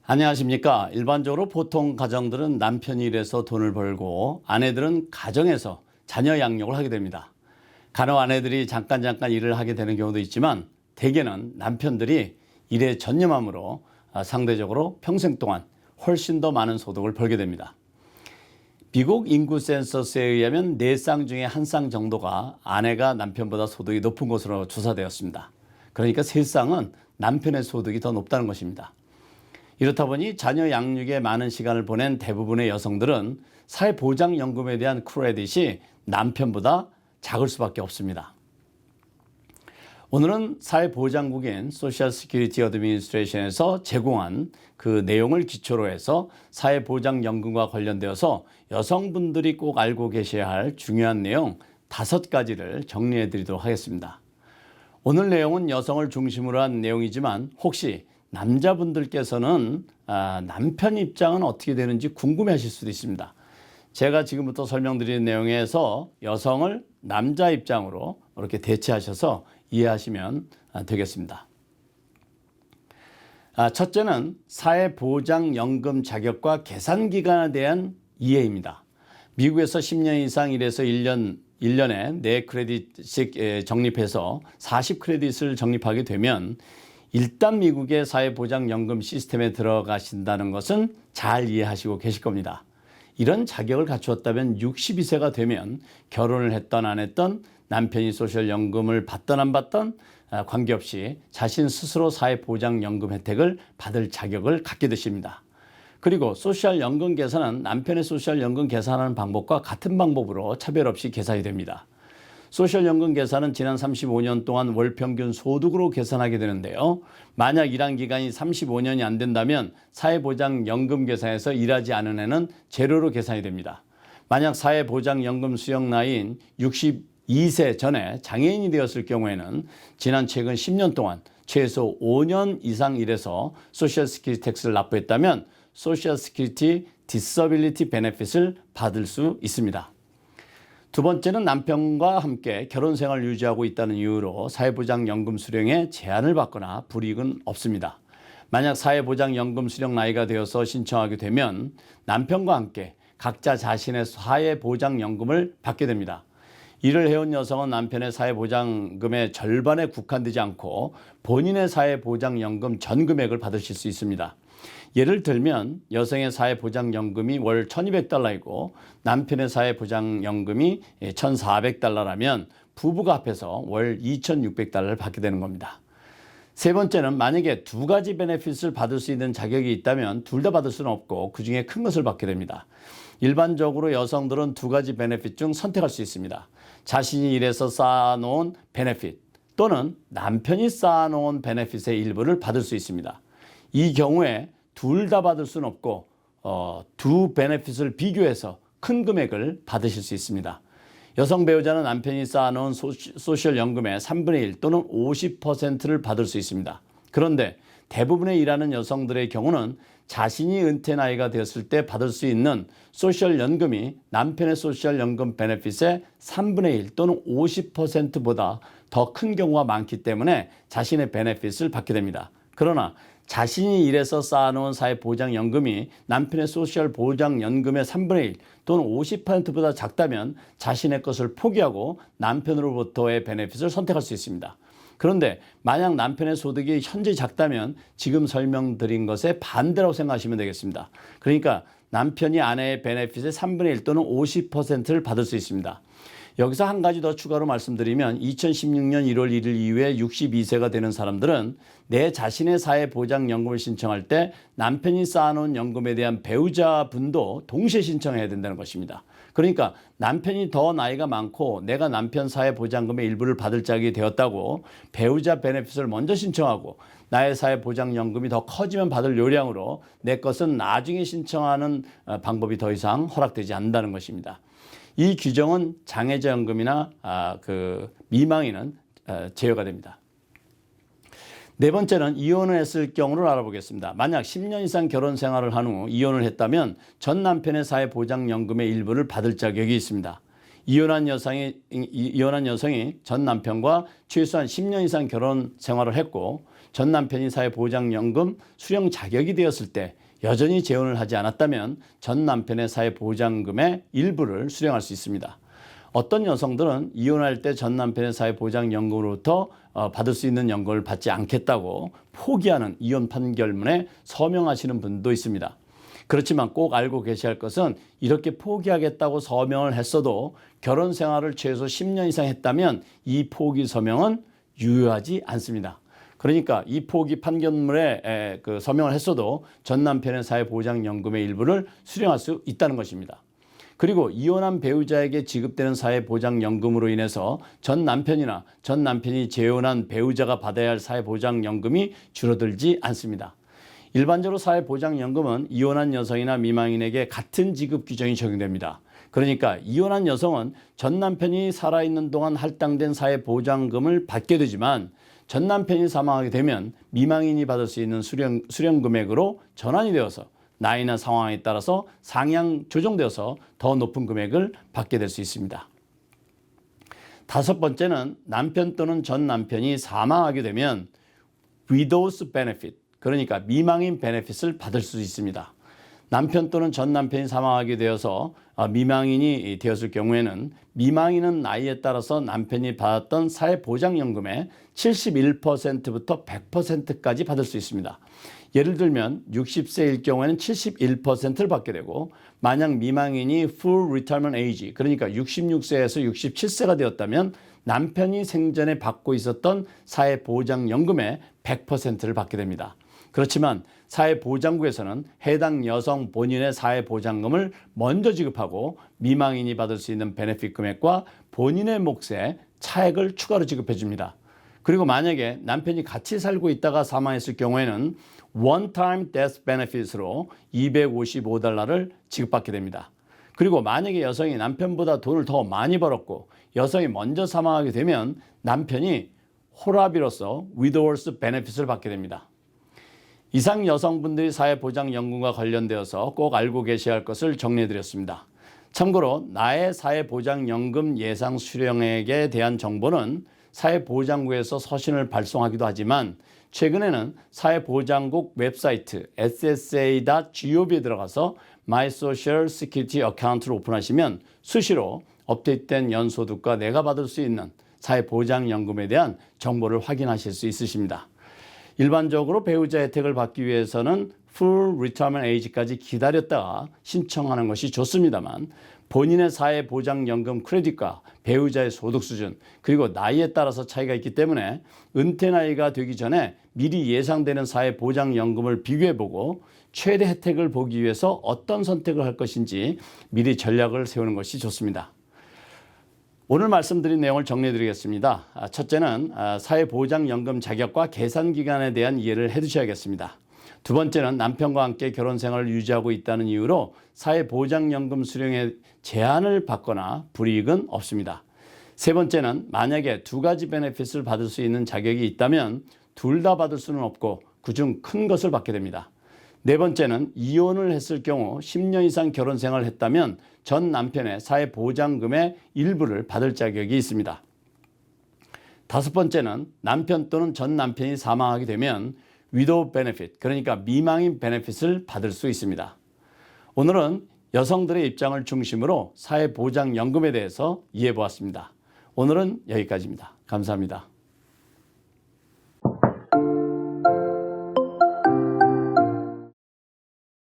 안녕하십니까. 일반적으로 보통 가정들은 남편이 일해서 돈을 벌고 아내들은 가정에서 자녀 양육을 하게 됩니다. 간혹 아내들이 잠깐 일을 하게 되는 경우도 있지만 대개는 남편들이 일에 전념함으로 상대적으로 평생 동안 훨씬 더 많은 소득을 벌게 됩니다. 미국 인구 센서스에 의하면 4쌍 중에 1쌍 정도가 아내가 남편보다 소득이 높은 것으로 조사되었습니다. 그러니까 3쌍은 남편의 소득이 더 높다는 것입니다. 이렇다 보니 자녀 양육에 많은 시간을 보낸 대부분의 여성들은 사회보장연금에 대한 크레딧이 남편보다 작을 수밖에 없습니다. 오늘은 사회보장국인 소셜 시큐리티 어드미니스트레이션에서 제공한 그 내용을 기초로 해서 사회보장연금과 관련되어서 여성분들이 꼭 알고 계셔야 할 중요한 내용 5가지를 정리해 드리도록 하겠습니다. 오늘 내용은 여성을 중심으로 한 내용이지만 혹시 남자분들께서는 남편 입장은 어떻게 되는지 궁금해하실 수도 있습니다. 제가 지금부터 설명드리는 내용에서 여성을 남자 입장으로 이렇게 대체하셔서 이해하시면 되겠습니다. 첫째는 사회보장연금 자격과 계산기간에 대한 이해입니다. 미국에서 10년 이상 일해서 1년에 4크레딧씩 적립해서 40크레딧을 적립하게 되면 일단 미국의 사회보장연금 시스템에 들어가신다는 것은 잘 이해하시고 계실 겁니다. 이런 자격을 갖추었다면 62세가 되면 결혼을 했던 안 했던 남편이 소셜연금을 받던 안 받던 관계없이 자신 스스로 사회보장연금 혜택을 받을 자격을 갖게 되십니다. 그리고 소셜연금 계산은 남편의 소셜연금 계산하는 방법과 같은 방법으로 차별 없이 계산이 됩니다. 소셜연금 계산은 지난 35년 동안 월 평균 소득으로 계산하게 되는데요. 만약 일한 기간이 35년이 안 된다면 사회보장연금 계산에서 일하지 않은 해는 제로로 계산이 됩니다. 만약 사회보장연금 수령 나이인 62세 전에 장애인이 되었을 경우에는 지난 최근 10년 동안 최소 5년 이상 일해서 소셜 시큐리티 텍스를 납부했다면 소셜 시큐리티 디서빌리티 베네핏을 받을 수 있습니다. 두 번째는 남편과 함께 결혼 생활을 유지하고 있다는 이유로 사회보장연금 수령에 제한을 받거나 불이익은 없습니다. 만약 사회보장연금 수령 나이가 되어서 신청하게 되면 남편과 함께 각자 자신의 사회보장연금을 받게 됩니다. 일을 해온 여성은 남편의 사회보장금의 절반에 국한되지 않고 본인의 사회보장연금 전 금액을 받으실 수 있습니다. 예를 들면 여성의 사회보장연금이 월 $1,200이고 남편의 사회보장연금이 $1,400라면 부부가 합해서 월 $2,600를 받게 되는 겁니다. 세 번째는 만약에 2가지 베네핏을 받을 수 있는 자격이 있다면 둘 다 받을 수는 없고 그중에 큰 것을 받게 됩니다. 일반적으로 여성들은 2가지 베네핏 중 선택할 수 있습니다. 자신이 일해서 쌓아놓은 베네핏 또는 남편이 쌓아놓은 베네핏의 일부를 받을 수 있습니다. 이 경우에 둘 다 받을 수는 없고 두 베네핏을 비교해서 큰 금액을 받으실 수 있습니다. 여성 배우자는 남편이 쌓아놓은 소셜연금의 3분의 1 또는 50%를 받을 수 있습니다. 그런데 대부분의 일하는 여성들의 경우는 자신이 은퇴 나이가 되었을 때 받을 수 있는 소셜연금이 남편의 소셜연금 베네핏의 3분의 1 또는 50%보다 더 큰 경우가 많기 때문에 자신의 베네핏을 받게 됩니다. 그러나 자신이 일해서 쌓아놓은 사회보장연금이 남편의 소셜보장연금의 3분의 1 또는 50%보다 작다면 자신의 것을 포기하고 남편으로부터의 베네핏을 선택할 수 있습니다. 그런데 만약 남편의 소득이 현재 작다면 지금 설명드린 것에 반대라고 생각하시면 되겠습니다. 그러니까 남편이 아내의 베네핏의 3분의 1 또는 50%를 받을 수 있습니다. 여기서 한 가지 더 추가로 말씀드리면 2016년 1월 1일 이후에 62세가 되는 사람들은 내 자신의 사회보장연금을 신청할 때 남편이 쌓아놓은 연금에 대한 배우자분도 동시에 신청해야 된다는 것입니다. 그러니까 남편이 더 나이가 많고 내가 남편 사회보장금의 일부를 받을 자격이 되었다고 배우자 베네핏을 먼저 신청하고 나의 사회보장연금이 더 커지면 받을 요량으로 내 것은 나중에 신청하는 방법이 더 이상 허락되지 않는다는 것입니다. 이 규정은 장애자 연금이나 미망인은 제외가 됩니다. 네 번째는 이혼을 했을 경우를 알아보겠습니다. 만약 10년 이상 결혼 생활을 한 후 이혼을 했다면 전 남편의 사회보장연금의 일부를 받을 자격이 있습니다. 이혼한 여성이 전 남편과 최소한 10년 이상 결혼 생활을 했고 전 남편이 사회보장연금 수령 자격이 되었을 때 여전히 재혼을 하지 않았다면 전 남편의 사회보장금의 일부를 수령할 수 있습니다. 어떤 여성들은 이혼할 때 전 남편의 사회보장연금으로부터 받을 수 있는 연금을 받지 않겠다고 포기하는 이혼 판결문에 서명하시는 분도 있습니다. 그렇지만 꼭 알고 계셔야 할 것은 이렇게 포기하겠다고 서명을 했어도 결혼 생활을 최소 10년 이상 했다면 이 포기 서명은 유효하지 않습니다. 그러니까 이 포기 판결문에 서명을 했어도 전 남편의 사회보장연금의 일부를 수령할 수 있다는 것입니다. 그리고 이혼한 배우자에게 지급되는 사회보장연금으로 인해서 전 남편이나 전 남편이 재혼한 배우자가 받아야 할 사회보장연금이 줄어들지 않습니다. 일반적으로 사회보장연금은 이혼한 여성이나 미망인에게 같은 지급 규정이 적용됩니다. 그러니까 이혼한 여성은 전 남편이 살아있는 동안 할당된 사회보장금을 받게 되지만 전 남편이 사망하게 되면 미망인이 받을 수 있는 수령 금액으로 전환이 되어서 나이나 상황에 따라서 상향 조정되어서 더 높은 금액을 받게 될 수 있습니다. 다섯 번째는 남편 또는 전 남편이 사망하게 되면 widow's benefit, 그러니까 미망인 베네핏을 받을 수 있습니다. 남편 또는 전 남편이 사망하게 되어서 미망인이 되었을 경우에는 미망인은 나이에 따라서 남편이 받았던 사회보장연금의 71%부터 100%까지 받을 수 있습니다. 예를 들면 60세일 경우에는 71%를 받게 되고 만약 미망인이 full retirement age, 그러니까 66세에서 67세가 되었다면 남편이 생전에 받고 있었던 사회보장연금의 100%를 받게 됩니다. 그렇지만 사회보장국에서는 해당 여성 본인의 사회보장금을 먼저 지급하고 미망인이 받을 수 있는 베네핏 금액과 본인의 몫의 차액을 추가로 지급해 줍니다. 그리고 만약에 남편이 같이 살고 있다가 사망했을 경우에는 one-time death benefit으로 $255를 지급받게 됩니다. 그리고 만약에 여성이 남편보다 돈을 더 많이 벌었고 여성이 먼저 사망하게 되면 남편이 홀아비로서 widow's benefit을 받게 됩니다. 이상 여성분들이 사회보장연금과 관련되어서 꼭 알고 계셔야 할 것을 정리해드렸습니다. 참고로 나의 사회보장연금 예상 수령액에 대한 정보는 사회보장국에서 서신을 발송하기도 하지만 최근에는 사회보장국 웹사이트 ssa.gov에 들어가서 My Social Security Account를 오픈하시면 수시로 업데이트된 연소득과 내가 받을 수 있는 사회보장연금에 대한 정보를 확인하실 수 있으십니다. 일반적으로 배우자 혜택을 받기 위해서는 full retirement age까지 기다렸다가 신청하는 것이 좋습니다만 본인의 사회보장연금 크레딧과 배우자의 소득 수준 그리고 나이에 따라서 차이가 있기 때문에 은퇴 나이가 되기 전에 미리 예상되는 사회보장연금을 비교해보고 최대 혜택을 보기 위해서 어떤 선택을 할 것인지 미리 전략을 세우는 것이 좋습니다. 오늘 말씀드린 내용을 정리해드리겠습니다. 첫째는 사회보장연금 자격과 계산기간에 대한 이해를 해두셔야겠습니다. 두 번째는 남편과 함께 결혼 생활을 유지하고 있다는 이유로 사회보장연금 수령에 제한을 받거나 불이익은 없습니다. 세 번째는 만약에 두 가지 베네핏을 받을 수 있는 자격이 있다면 둘 다 받을 수는 없고 그중 큰 것을 받게 됩니다. 네 번째는 이혼을 했을 경우 10년 이상 결혼 생활을 했다면 전 남편의 사회보장금의 일부를 받을 자격이 있습니다. 다섯 번째는 남편 또는 전 남편이 사망하게 되면 widow benefit, 그러니까 미망인 베네핏을 받을 수 있습니다. 오늘은 여성들의 입장을 중심으로 사회보장연금에 대해서 이해해 보았습니다. 오늘은 여기까지입니다. 감사합니다.